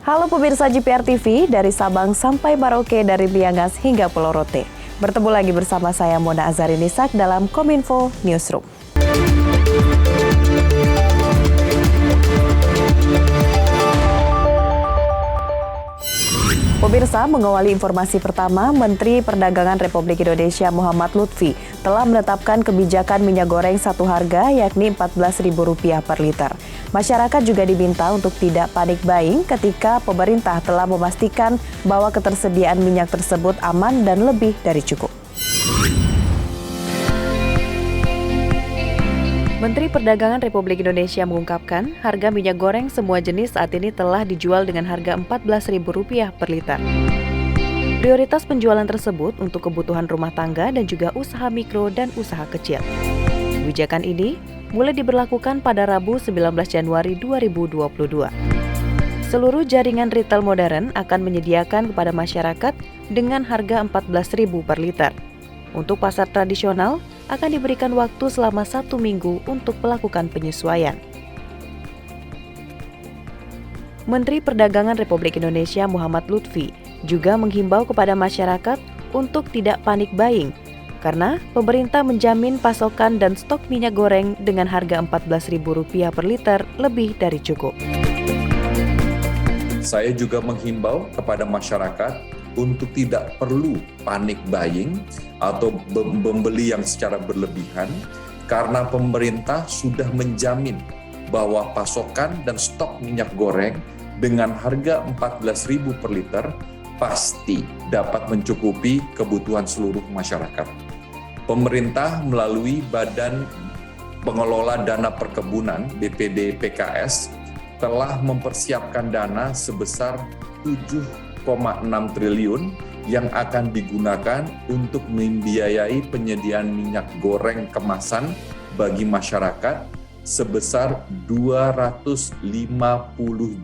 Halo pemirsa GPR TV, dari Sabang sampai Merauke, dari Miangas hingga Pulau Rote. Bertemu lagi bersama saya Mona Azharinisak dalam Kominfo Newsroom. Pemirsa, mengawali informasi pertama, Menteri Perdagangan Republik Indonesia Muhammad Lutfi telah menetapkan kebijakan minyak goreng satu harga yakni Rp14.000 per liter. Masyarakat juga diminta untuk tidak panik buying ketika pemerintah telah memastikan bahwa ketersediaan minyak tersebut aman dan lebih dari cukup. Menteri Perdagangan Republik Indonesia mengungkapkan harga minyak goreng semua jenis saat ini telah dijual dengan harga Rp14.000 per liter. Prioritas penjualan tersebut untuk kebutuhan rumah tangga dan juga usaha mikro dan usaha kecil. Kebijakan ini mulai diberlakukan pada Rabu 19 Januari 2022. Seluruh jaringan retail modern akan menyediakan kepada masyarakat dengan harga Rp14.000 per liter. Untuk pasar tradisional, akan diberikan waktu selama 1 minggu untuk melakukan penyesuaian. Menteri Perdagangan Republik Indonesia Muhammad Lutfi juga menghimbau kepada masyarakat untuk tidak panik buying, karena pemerintah menjamin pasokan dan stok minyak goreng dengan harga Rp14.000 per liter lebih dari cukup. Saya juga menghimbau kepada masyarakat untuk tidak perlu panik buying atau membeli yang secara berlebihan, karena pemerintah sudah menjamin bahwa pasokan dan stok minyak goreng dengan harga Rp14.000 per liter pasti dapat mencukupi kebutuhan seluruh masyarakat. Pemerintah melalui Badan Pengelola Dana Perkebunan (BPD PKS) telah mempersiapkan dana sebesar 7,6 triliun yang akan digunakan untuk membiayai penyediaan minyak goreng kemasan bagi masyarakat sebesar 250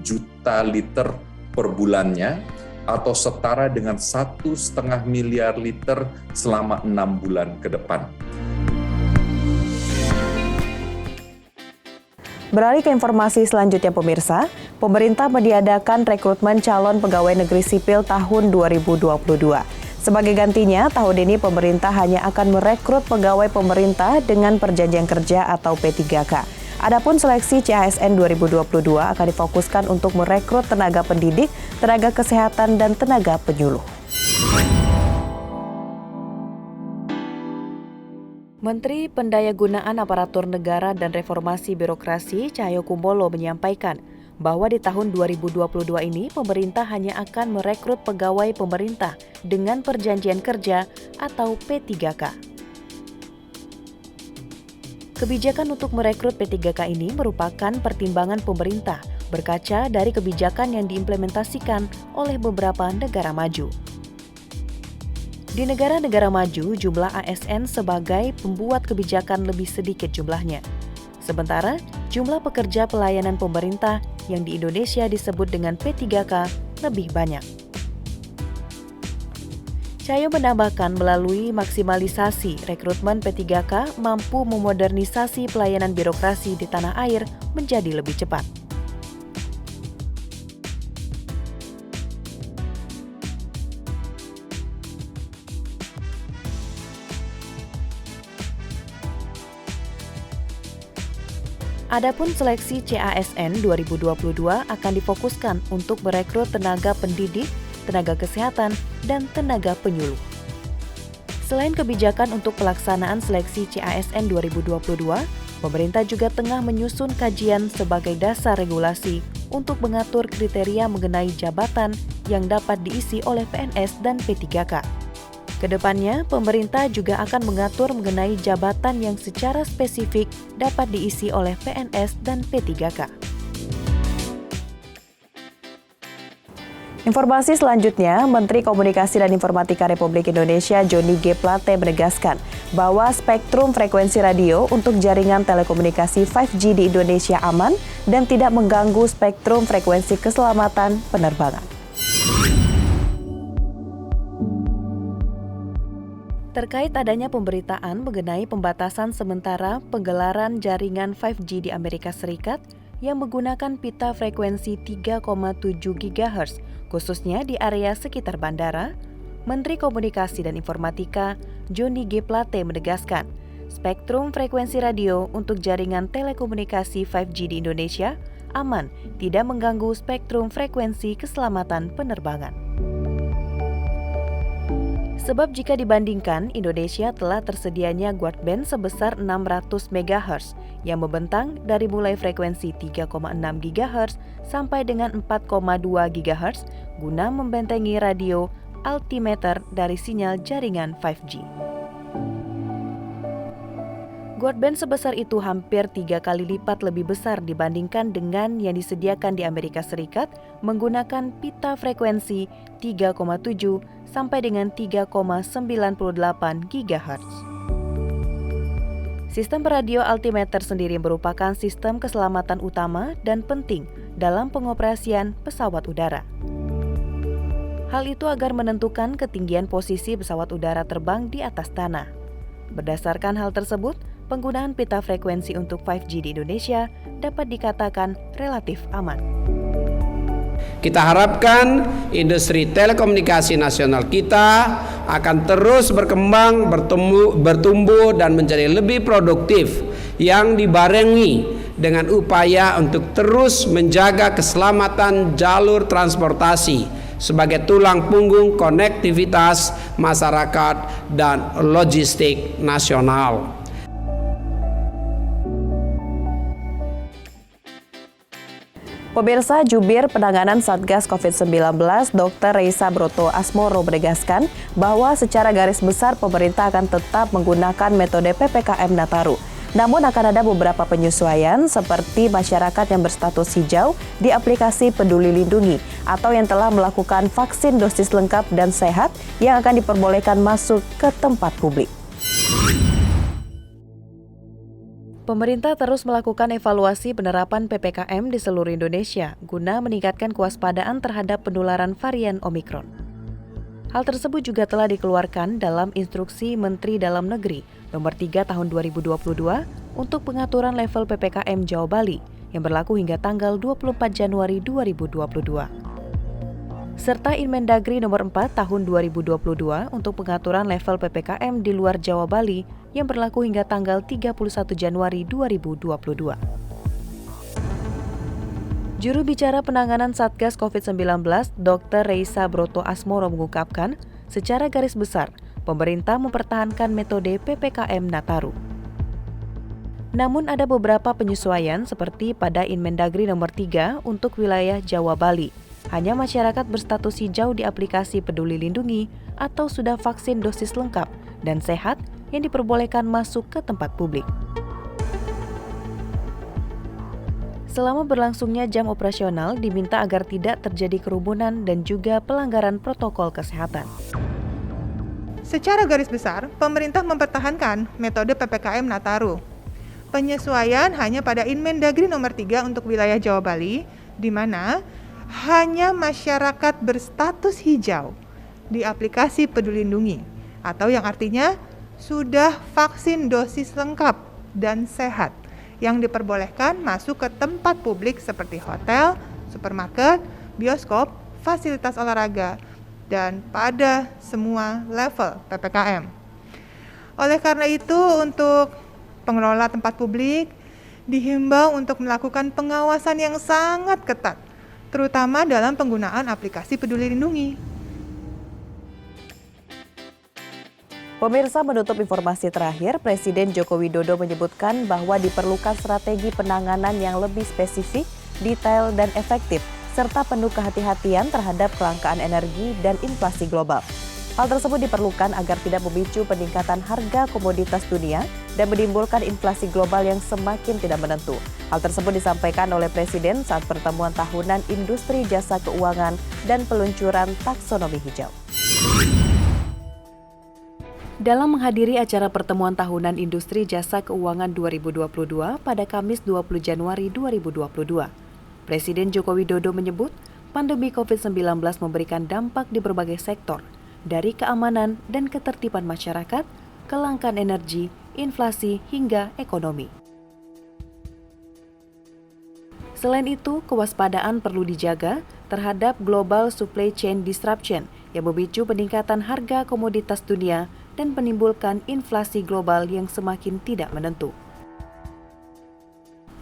juta liter per bulannya atau setara dengan 1,5 miliar liter selama 6 bulan ke depan. Beralih ke informasi selanjutnya pemirsa, pemerintah meniadakan rekrutmen calon pegawai negeri sipil tahun 2022. Sebagai gantinya, tahun ini pemerintah hanya akan merekrut pegawai pemerintah dengan perjanjian kerja atau P3K. Adapun seleksi CASN 2022 akan difokuskan untuk merekrut tenaga pendidik, tenaga kesehatan, dan tenaga penyuluh. Menteri Pendayagunaan Aparatur Negara dan Reformasi Birokrasi Cahyokumolo menyampaikan bahwa di tahun 2022 ini pemerintah hanya akan merekrut pegawai pemerintah dengan perjanjian kerja atau P3K. Kebijakan untuk merekrut P3K ini merupakan pertimbangan pemerintah berkaca dari kebijakan yang diimplementasikan oleh beberapa negara maju. Di negara-negara maju, jumlah ASN sebagai pembuat kebijakan lebih sedikit jumlahnya. Sementara, jumlah pekerja pelayanan pemerintah yang di Indonesia disebut dengan P3K lebih banyak. Cahyo menambahkan melalui maksimalisasi rekrutmen P3K mampu memodernisasi pelayanan birokrasi di tanah air menjadi lebih cepat. Adapun seleksi CASN 2022 akan difokuskan untuk merekrut tenaga pendidik, tenaga kesehatan, dan tenaga penyuluh. Selain kebijakan untuk pelaksanaan seleksi CASN 2022, pemerintah juga tengah menyusun kajian sebagai dasar regulasi untuk mengatur kriteria mengenai jabatan yang dapat diisi oleh PNS dan P3K. Kedepannya, pemerintah juga akan mengatur mengenai jabatan yang secara spesifik dapat diisi oleh PNS dan P3K. Informasi selanjutnya, Menteri Komunikasi dan Informatika Republik Indonesia Johnny G. Plate menegaskan bahwa spektrum frekuensi radio untuk jaringan telekomunikasi 5G di Indonesia aman dan tidak mengganggu spektrum frekuensi keselamatan penerbangan. Terkait adanya pemberitaan mengenai pembatasan sementara penggelaran jaringan 5G di Amerika Serikat, yang menggunakan pita frekuensi 3,7 GHz, khususnya di area sekitar bandara. Menteri Komunikasi dan Informatika, Johnny G. Plate menegaskan, spektrum frekuensi radio untuk jaringan telekomunikasi 5G di Indonesia aman, tidak mengganggu spektrum frekuensi keselamatan penerbangan. Sebab jika dibandingkan, Indonesia telah tersedianya guard band sebesar 600 MHz yang membentang dari mulai frekuensi 3,6 GHz sampai dengan 4,2 GHz guna membentengi radio altimeter dari sinyal jaringan 5G. Guard band sebesar itu hampir 3 kali lipat lebih besar dibandingkan dengan yang disediakan di Amerika Serikat menggunakan pita frekuensi 3,7 sampai dengan 3,98 GHz. Sistem radio altimeter sendiri merupakan sistem keselamatan utama dan penting dalam pengoperasian pesawat udara. Hal itu agar menentukan ketinggian posisi pesawat udara terbang di atas tanah. Berdasarkan hal tersebut, penggunaan pita frekuensi untuk 5G di Indonesia dapat dikatakan relatif aman. Kita harapkan industri telekomunikasi nasional kita akan terus berkembang, bertumbuh dan menjadi lebih produktif yang dibarengi dengan upaya untuk terus menjaga keselamatan jalur transportasi sebagai tulang punggung konektivitas masyarakat dan logistik nasional. Pemirsa, Jubir Penanganan Satgas COVID-19 Dr. Reysa Broto Asmoro menegaskan bahwa secara garis besar pemerintah akan tetap menggunakan metode PPKM Nataru. Namun akan ada beberapa penyesuaian seperti masyarakat yang berstatus hijau di aplikasi Peduli Lindungi atau yang telah melakukan vaksin dosis lengkap dan sehat yang akan diperbolehkan masuk ke tempat publik. Pemerintah terus melakukan evaluasi penerapan PPKM di seluruh Indonesia guna meningkatkan kewaspadaan terhadap penularan varian Omikron. Hal tersebut juga telah dikeluarkan dalam Instruksi Menteri Dalam Negeri Nomor 3 Tahun 2022 untuk pengaturan level PPKM Jawa Bali yang berlaku hingga tanggal 24 Januari 2022. Serta Inmendagri Nomor 4 Tahun 2022 untuk pengaturan level PPKM di luar Jawa Bali yang berlaku hingga tanggal 31 Januari 2022. Juru bicara penanganan Satgas COVID-19, Dr. Reysa Broto Asmoro mengungkapkan, secara garis besar, pemerintah mempertahankan metode PPKM Nataru. Namun ada beberapa penyesuaian seperti pada Inmendagri Nomor 3 untuk wilayah Jawa Bali. Hanya masyarakat berstatus hijau di aplikasi Peduli Lindungi atau sudah vaksin dosis lengkap dan sehat yang diperbolehkan masuk ke tempat publik. Selama berlangsungnya jam operasional, diminta agar tidak terjadi kerumunan dan juga pelanggaran protokol kesehatan. Secara garis besar, pemerintah mempertahankan metode PPKM Nataru. Penyesuaian hanya pada Inmendagri Nomor 3 untuk wilayah Jawa Bali, di mana hanya masyarakat berstatus hijau di aplikasi Peduli Lindungi atau yang artinya sudah vaksin dosis lengkap dan sehat yang diperbolehkan masuk ke tempat publik seperti hotel, supermarket, bioskop, fasilitas olahraga, dan pada semua level PPKM. Oleh karena itu, untuk pengelola tempat publik dihimbau untuk melakukan pengawasan yang sangat ketat, terutama dalam penggunaan aplikasi Peduli Lindungi. Pemirsa, menutup informasi terakhir, Presiden Joko Widodo menyebutkan bahwa diperlukan strategi penanganan yang lebih spesifik, detail, dan efektif, serta penuh kehati-hatian terhadap kelangkaan energi dan inflasi global. Hal tersebut diperlukan agar tidak memicu peningkatan harga komoditas dunia dan menimbulkan inflasi global yang semakin tidak menentu. Hal tersebut disampaikan oleh Presiden saat pertemuan tahunan Industri Jasa Keuangan dan peluncuran taksonomi hijau. Dalam menghadiri acara pertemuan tahunan Industri Jasa Keuangan 2022 pada Kamis 20 Januari 2022, Presiden Joko Widodo menyebut pandemi COVID-19 memberikan dampak di berbagai sektor, dari keamanan dan ketertiban masyarakat, kelangkaan energi, inflasi, hingga ekonomi. Selain itu, kewaspadaan perlu dijaga terhadap global supply chain disruption yang memicu peningkatan harga komoditas dunia dan menimbulkan inflasi global yang semakin tidak menentu.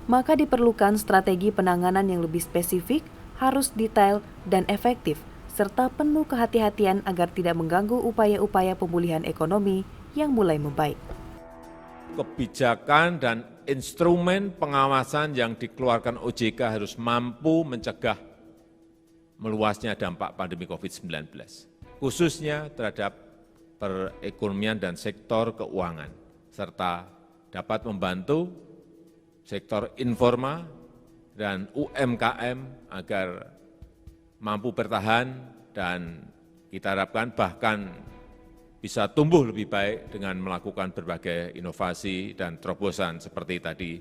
Maka diperlukan strategi penanganan yang lebih spesifik, harus detail dan efektif, serta penuh kehati-hatian agar tidak mengganggu upaya-upaya pemulihan ekonomi yang mulai membaik. Kebijakan dan instrumen pengawasan yang dikeluarkan OJK harus mampu mencegah meluasnya dampak pandemi COVID-19, khususnya terhadap perekonomian dan sektor keuangan, serta dapat membantu sektor informal dan UMKM agar mampu bertahan dan kita harapkan bahkan bisa tumbuh lebih baik dengan melakukan berbagai inovasi dan terobosan seperti tadi.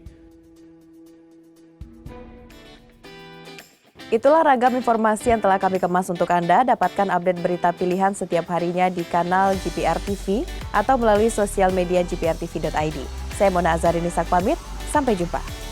Itulah ragam informasi yang telah kami kemas untuk Anda. Dapatkan update berita pilihan setiap harinya di kanal GPR TV atau melalui sosial media gprtv.id. Saya Mona Azarini pamit, sampai jumpa.